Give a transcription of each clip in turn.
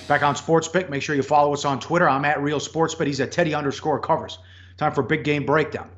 Back on Sports Pick, make sure you follow us on Twitter. I'm at Real Sports Bet. He's at Teddy_Covers. Time for Big Game Breakdown.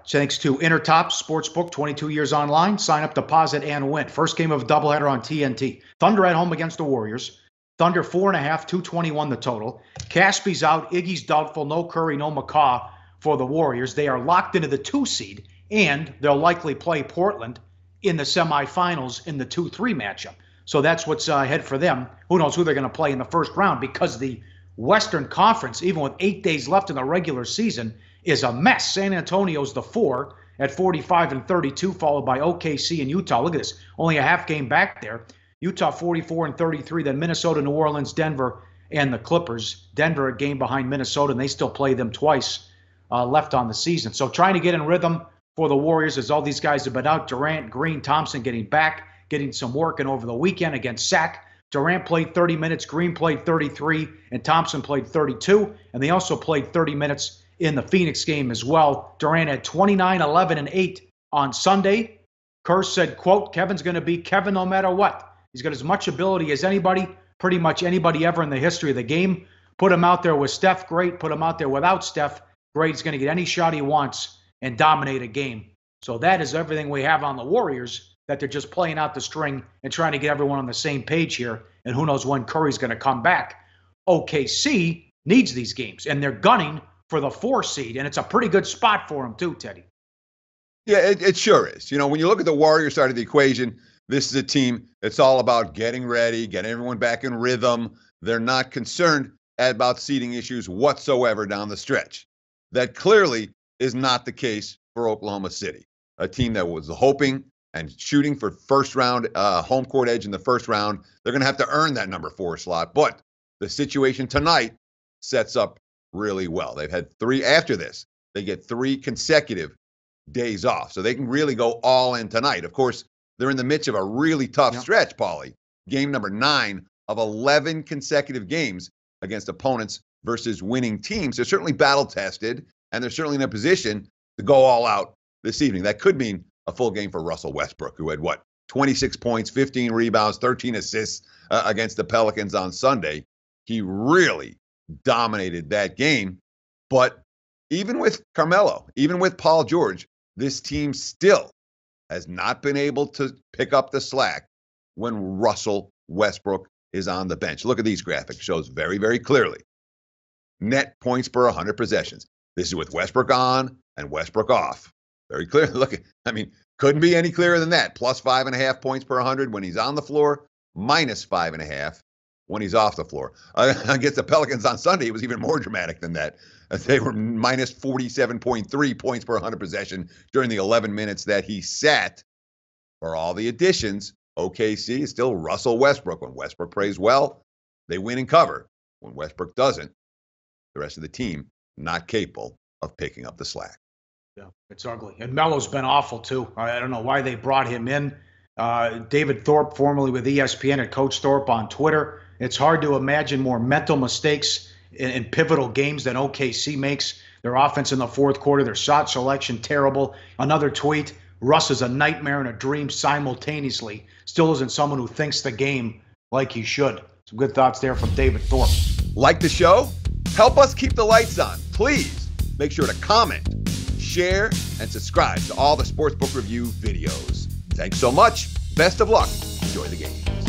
Thanks to Intertop Sportsbook, 22 years online. Sign up, deposit, and win. First game of a doubleheader on TNT. Thunder at home against the Warriors. Thunder 4.5, 221 the total. Caspy's out. Iggy's doubtful. No Curry, no McCaw for the Warriors. They are locked into the 2 seed, and they'll likely play Portland in the semifinals in the 2-3 matchup. So that's what's ahead for them. Who knows who they're going to play in the first round, because the Western Conference, even with 8 days left in the regular season, is a mess. San Antonio's the 4 at 45-32, followed by OKC and Utah. Look at this. Only a half game back there. Utah 44-33, then Minnesota, New Orleans, Denver, and the Clippers. Denver a game behind Minnesota, and they still play them twice left on the season. So trying to get in rhythm for the Warriors, as all these guys have been out. Durant, Green, Thompson getting back, getting some work, and over the weekend against Sac, Durant played 30 minutes, Green played 33, and Thompson played 32, and they also played 30 minutes in the Phoenix game as well. Durant had 29, 11, and 8 on Sunday. Kerr said, quote, Kevin's going to be Kevin no matter what. He's got as much ability as anybody, pretty much anybody ever in the history of the game. Put him out there with Steph, great. Put him out there without Steph, great. He's going to get any shot he wants and dominate a game. So that is everything we have on the Warriors, that they're just playing out the string and trying to get everyone on the same page here. And who knows when Curry's going to come back. OKC needs these games, and they're gunning for the 4 seed, and it's a pretty good spot for them too, Teddy. Yeah, it sure is. You know, when you look at the Warriors side of the equation, this is a team that's all about getting ready, getting everyone back in rhythm. They're not concerned about seeding issues whatsoever down the stretch. That clearly is not the case for Oklahoma City, a team that was hoping and shooting for first round home court edge in the first round. They're going to have to earn that number 4 slot, but the situation tonight sets up really well. They've had 3 after this. They get 3 consecutive days off, so they can really go all in tonight. Of course, they're in the midst of a really tough stretch, Pauly. Game number 9 of 11 consecutive games against opponents versus winning teams. They're certainly battle-tested, and they're certainly in a position to go all out this evening. That could mean a full game for Russell Westbrook, who had, 26 points, 15 rebounds, 13 assists against the Pelicans on Sunday. He really dominated that game. But even with Carmelo, even with Paul George, this team still has not been able to pick up the slack when Russell Westbrook is on the bench. Look at these graphics. Shows very, very clearly. Net points per 100 possessions. This is with Westbrook on and Westbrook off. Very clear. Look, couldn't be any clearer than that. Plus 5.5 points per 100 when he's on the floor, minus 5.5 when he's off the floor. Against the Pelicans on Sunday, it was even more dramatic than that. They were minus 47.3 points per 100 possession during the 11 minutes that he sat. For all the additions, OKC is still Russell Westbrook. When Westbrook plays well, they win and cover. When Westbrook doesn't, the rest of the team not capable of picking up the slack. Yeah, it's ugly. And Melo's been awful, too. I don't know why they brought him in. David Thorpe, formerly with ESPN, at Coach Thorpe on Twitter. It's hard to imagine more mental mistakes in pivotal games than OKC makes. Their offense in the fourth quarter, their shot selection, terrible. Another tweet, Russ is a nightmare and a dream simultaneously. Still isn't someone who thinks the game like he should. Some good thoughts there from David Thorpe. Like the show? Help us keep the lights on. Please make sure to comment, share, and subscribe to all the Sportsbook Review videos. Thanks so much. Best of luck. Enjoy the game.